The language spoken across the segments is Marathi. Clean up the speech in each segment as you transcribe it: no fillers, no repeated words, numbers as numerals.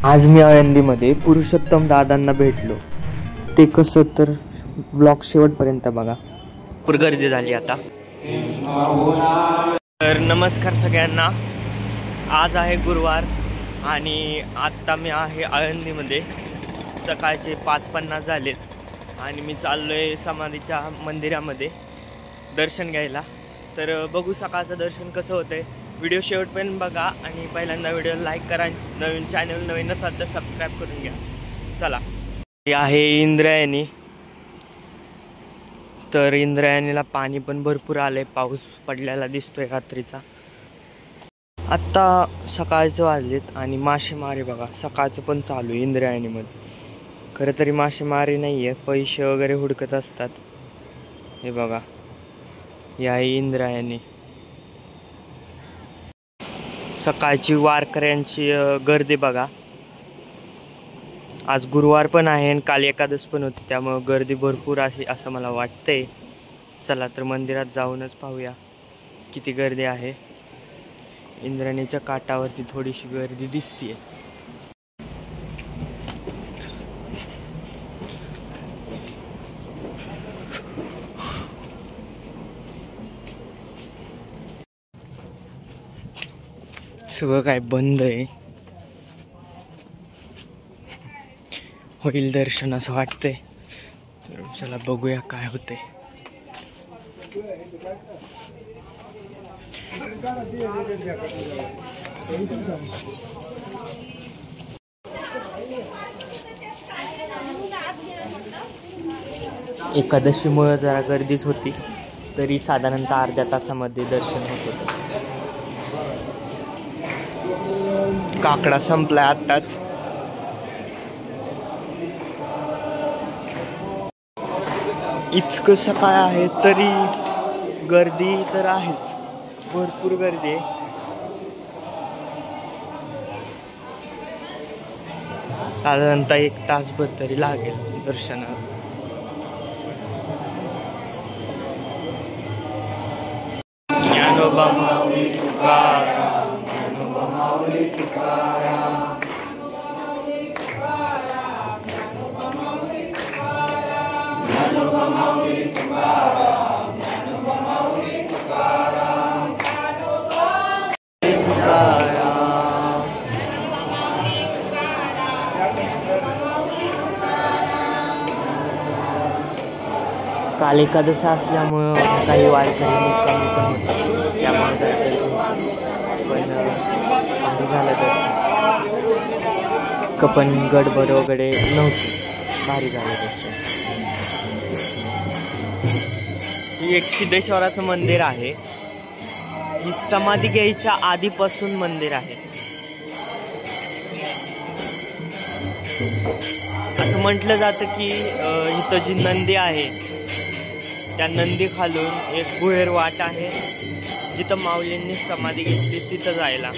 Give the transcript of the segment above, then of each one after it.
आज मी आळंदीमध्ये पुरुषोत्तम दादांना भेटलो. ते कसं तर ब्लॉग शेवटपर्यंत बघा. भरपूर गर्दी झाली आता. तर नमस्कार सगळ्यांना. आज आहे गुरुवार आणि आत्ता मी आहे आळंदीमध्ये. सकाळचे 5:50 झालेत आणि मी चाललो आहे समाधीच्या मंदिरामध्ये दर्शन घ्यायला. तर बघू सकाळचं दर्शन कसं होतंय. व्हिडिओ शेवटपर्यंत बघा आणि पहिल्यांदा व्हिडिओ लाईक करा. नवीन चॅनल नवीन असाल तर सबस्क्राईब करून घ्या. चला. ही आहे इंद्रायणी. तर इंद्रायणीला पाणी पण भरपूर आलंय. पाऊस पडलेला दिसतोय रात्रीचा. आत्ता सकाळचं वाजलेत आणि मासेमारी बघा सकाळचं पण चालू आहे इंद्रायणीमध्ये. खरं तरी मासेमारी नाही आहे, पैसे वगैरे हुडकत असतात. हे बघा, ही आहे इंद्रायणी. सकाळची वारकऱ्यांची गर्दी बघा. आज गुरुवार पण आहे आणि काल एकादश पण होती, त्यामुळे गर्दी भरपूर आहे असं मला वाटतंय. चला तर मंदिरात जाऊनच पाहूया किती गर्दी आहे. इंद्रायणीच्या काठावरती थोडीशी गर्दी दिसतीये. सगळं काय बंद आहे. होईल दर्शन असं वाटतंय. चला बघूया काय होतंय. एकादशीमुळे जरा गर्दीच होती, तरी साधारणतः अर्ध्या तासामध्ये दर्शन होत होतं. काकडा संपलाय आत्ताच. इतकं सकाळ आहे तरी गर्दी तर आहेच, भरपूर गर्दी आहे. साधारणतः 1 तासभर तरी लागेल दर्शनाला. ज्ञानोबा माऊली तुकाराम, ज्ञानोबा माऊली तुकाराम. काल एकादशी असल्यामुळं काही वारकरी मुक्कामी पण होते, त्यामुळे पण भारी झालं दर्शन. पण गडबड वगैरे नव्हती, भारी झालं दर्शन. ही एक सिद्धेश्वराचं मंदिर आहे. ही समाधी घ्यायच्या आधीपासून मंदिर आहे. असं म्हटलं जातं की इथं जी नंदी आहे त्या नंदी खालून एक गुहेर वाट आहे, जिथं माऊलींनी समाधी घेतली तिथं जायला.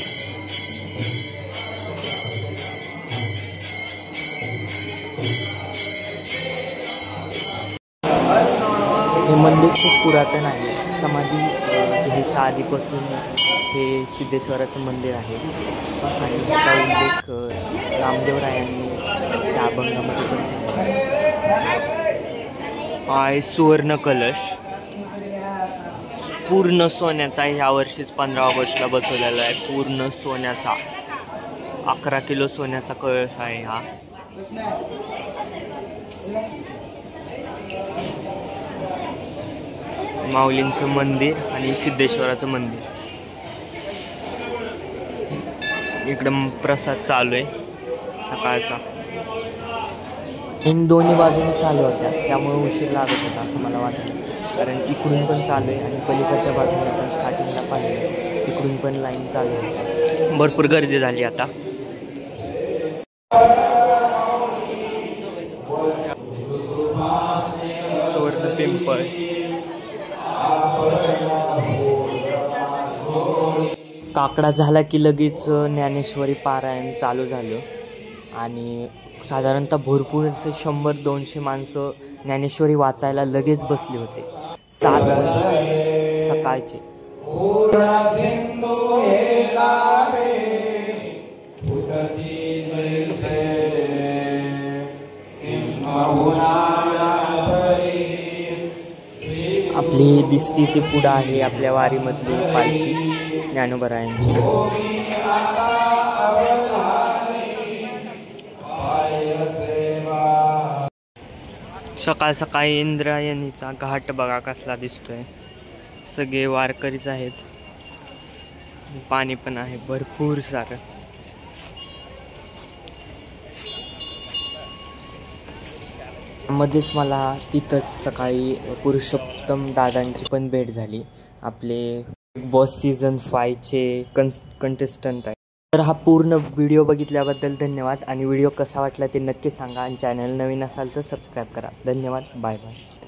हे मंदिर खूप पुरातन आहे. समाधी घ्यायच्या आधीपासून हे सिद्धेश्वराचं मंदिर आहे आणि त्याचा उल्लेख रामदेवरायांनी त्या अभंगामध्ये पण आहे. सुवर्ण कलश पूर्ण सोन्याचा. ह्या वर्षीच 15 ऑगस्टला बसवलेला आहे. पूर्ण सोन्याचा 11 किलो सोन्याचा कलश आहे हा. माऊलींचं मंदिर आणि सिद्धेश्वराचं मंदिर. इकडं प्रसाद चालू आहे सकाळचा. इन दोन्ही बाजूने चालू होत्या, त्यामुळे उशीर लागत होता असं मला वाटतं. कारण इकडून पण चालू आहे आणि पलीकडच्या बाजूने आपण स्टार्टिंगला पाहिजे इकडून पण लाईन चालू आहे. भरपूर गर्दी झाली आता. सुवर्ण पिंपळ. काकडा झाला की लगेच ज्ञानेश्वरी पारायण चालू झालं आणि साधारणतः भरपूर असे 100-200 माणसं ज्ञानेश्वरी वाचायला लगेच बसले होते. 7 वाजता सकाळचे. पूर्ण सिंधू हे लाभे, उठती ही दिसती ती पुढं आहे आपल्या वारीमधली पालखी ज्ञानोबरायांची. सकाळ सकाळी इंद्रायणीचा घाट बघा कसला दिसतोय. सगळे वारकरीच आहेत, पाणी पण आहे भरपूर सारं. मध्येच मला तिथंच सकाळी पुरुषोत्तम दादांची पण भेट झाली. आपले बिग बॉस सीझन 5चे कंटेस्टंट आहे. तर हा पूर्ण व्हिडिओ बघितल्याबद्दल धन्यवाद. आणि व्हिडिओ कसा वाटला ते नक्की सांगा. आणि चॅनल नवीन असाल तर सबस्क्राईब करा. धन्यवाद. Bye bye.